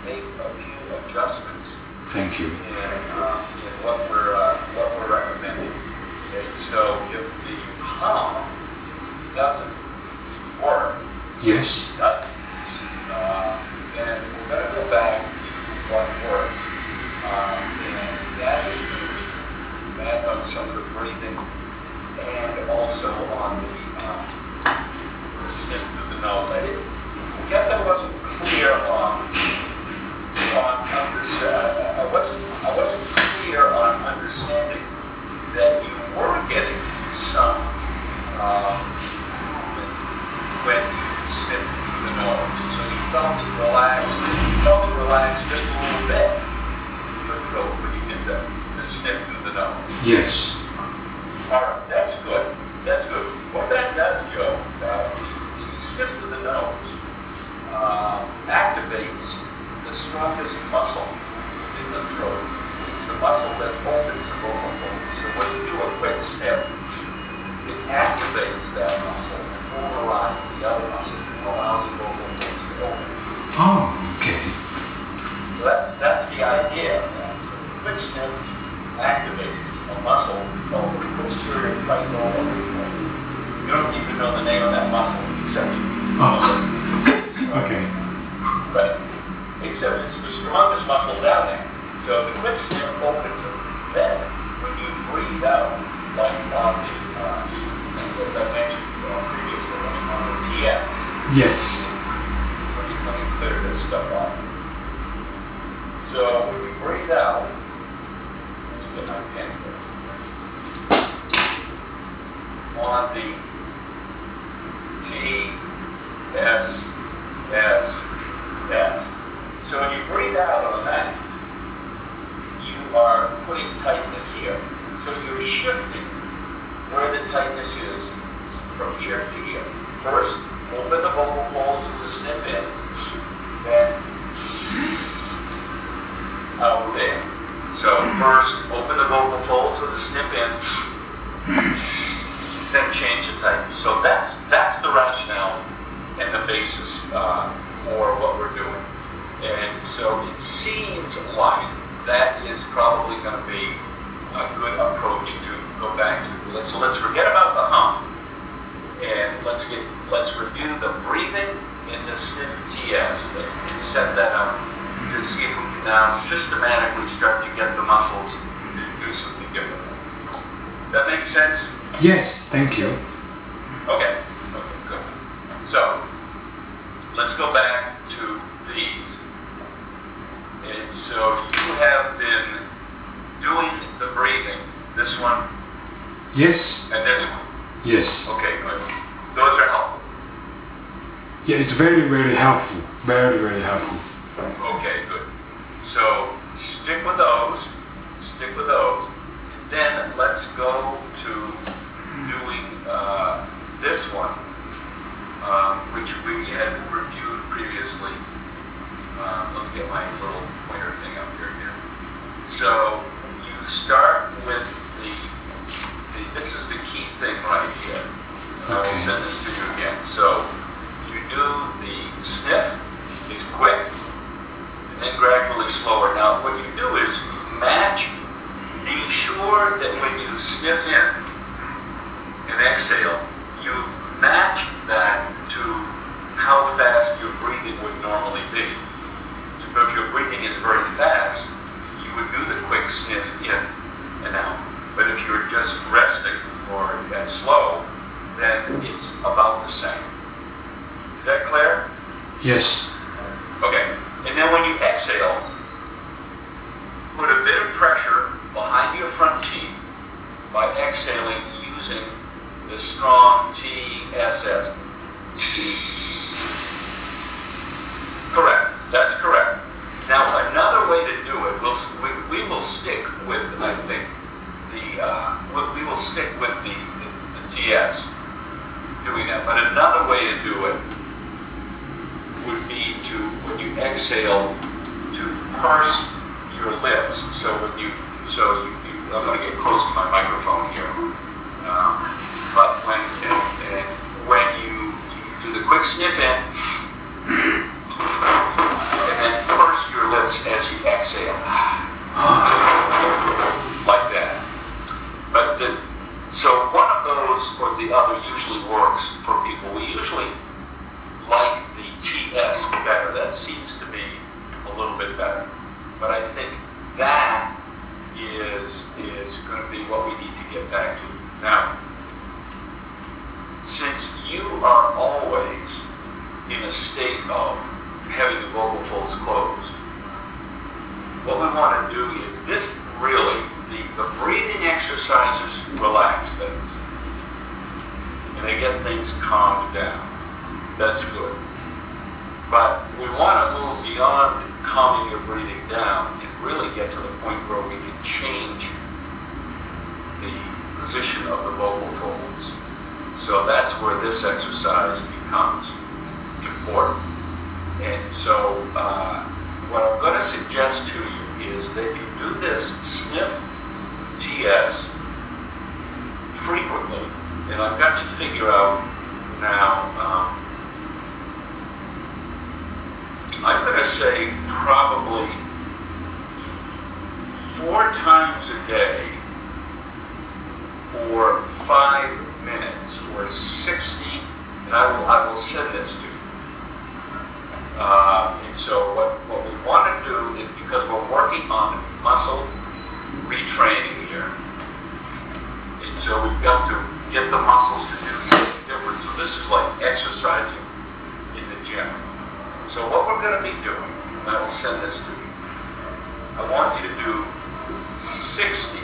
make a few adjustments. Thank you. In what we're recommending. Okay, so if the hum doesn't work, yes, then we're going to go back to what works, and that is that on some of the breathing and also on the sniff through the nose. I guess I wasn't clear I wasn't clear on understanding that you were getting some when you sniff through the nose. So you felt it relaxed just a little bit when you did the sniff through the nose. yes. All right, that's good. That's good. What that does, Joe, the sniff through the nose activates the strongest muscle in the throat. It's the muscle that opens the vocal folds. So when you do a quick sniff, it activates that muscle and overrides the other muscle and allows the vocal folds to open. Oh, okay. So that's the idea of that. So the quick sniff activates a muscle called the posterior triangle. You don't even know the name of that muscle except okay. Right. Except it's the strongest muscle down there. So the quick sniff opens it. Then, when you breathe out, like on the, as I mentioned previously, on the TF. Yes. Let me clear this stuff off. So when you breathe out, let's get my pen here. On the T, S, S, S. So when you breathe out on that, you are putting tightness here. So you're shifting where the tightness is from here to here. First, open the vocal folds to sniff in, then out there. So first, open the vocal folds with the sniff in, then change the tightness. So that's the rationale and the basis for what we're doing. And so it seems like that is probably going to be a good approach to go back to. So let's forget about the hum, and let's review the breathing in the sniff TS and set that up to see if we can now systematically start to get the muscles to do something different. Does that make sense? Yes, thank you. Okay, good. So let's go back to these. And so you have been doing the breathing, this one, Yes. and this one. Yes. Okay, good. Those are helpful. Yeah, it's very, very helpful. Very, very helpful. Okay, good. So stick with those. And then let's go to doing this one, which we had reviewed previously. Let me get my little pointer thing up here again. So you start with this is the key thing right here. I will send this to you again. So you do the sniff, it's quick, and then gradually slower. Now what you do is match, be sure that when you sniff in and exhale, you match that to how fast your breathing would normally be. So if your breathing is very fast, you would do the quick sniff in and out. But if you're just resting or slow, then it's about the same. Is that clear? Yes. Okay. And then when you exhale, put a bit of pressure behind your front teeth by exhaling using the strong TSS. Correct. That's correct. Now another way to do it, we will stick with, I think, we will stick with the TS doing that. But another way to do it would be to, when you exhale, to purse your lips. So when I'm going to get close to my microphone here. But when you do the quick sniff in, and then purse your of the other usually works for people. We usually like the TS better. That seems to be a little bit better. But I think that is going to be what we need to get back to. Now, since you are always in a state of having the vocal folds closed, what we want to do is this really, the breathing exercises relax things. And they get things calmed down. That's good. But we want to move beyond calming your breathing down and really get to the point where we can change the position of the vocal folds. So that's where this exercise becomes important. And so what I'm going to suggest to you is that you do this sniff TS frequently. And I've got to figure out now, I'm going to say probably 4 times a day for 5 minutes or 60, and I will send this to you. And so what we want to do is, because we're working on muscle retraining here, and so we've got to get the muscles to do something different. So this is like exercising in the gym. So what we're going to be doing, and I will send this to you, I want you to do 60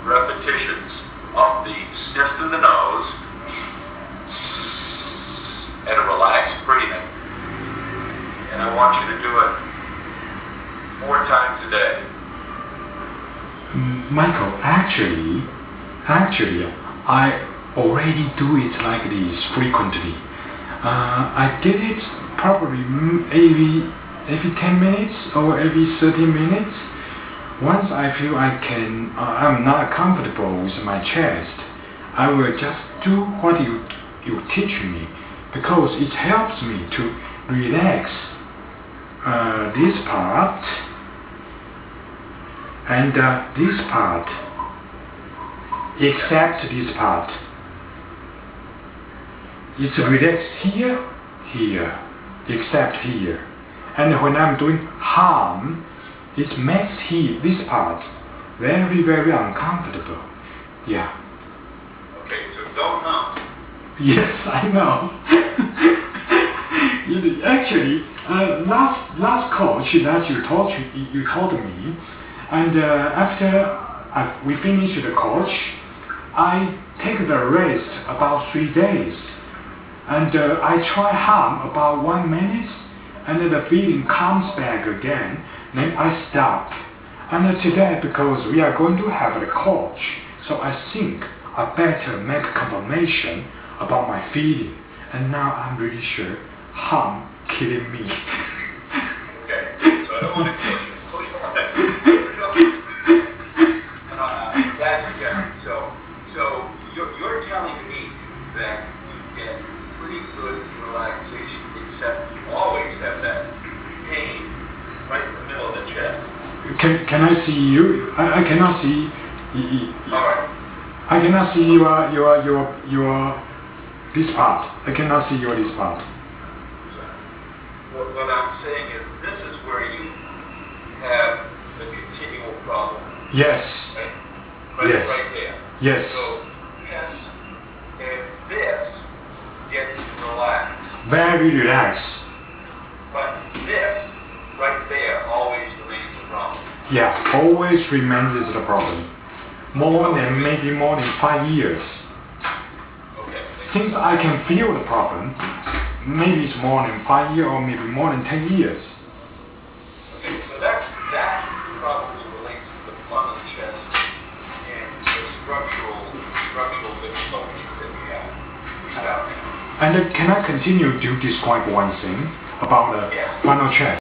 repetitions of the sniff through the nose and a relaxed breathing. And I want you to do it 4 times a day. Michael, actually, I already do it like this frequently. I did it probably every 10 minutes or every 30 minutes. Once I feel I'm not comfortable with my chest, I will just do what you teach me, because it helps me to relax this part and this part, except this part. It's relaxed here, except here. And when I'm doing hum, it makes this part very, very uncomfortable. Yeah. Okay, so don't hum. Yes, I know. Actually, last coach that you taught me, and after we finished the coach, I take the rest about 3 days. And I try hum about 1 minute, and then the feeling comes back again. Then I stop. And today, because we are going to have a coach, so I think I better make confirmation about my feeling. And now I'm really sure hum killing me. Okay, so I don't want to kill you. That's good. So you're telling me that you get pretty good relaxation, except you always have that pain right in the middle of the chest. Can I see you? I cannot see. All right. I cannot see your this part. I cannot see your this part. What I'm saying is, this is where you have the continual problem. Yes. Right, yes. Right there. Yes. So yes, and this gets relaxed. Very relaxed. But this right there always remains a problem. Yeah, always remains the problem. Maybe more than 5 years. Okay. Since I can feel the problem, maybe it's more than 5 years or maybe more than 10 years. Okay, so that probably relates to the front of the chest and the structural difficulties that we have. And can I continue to describe one thing about the Yes. funnel chest?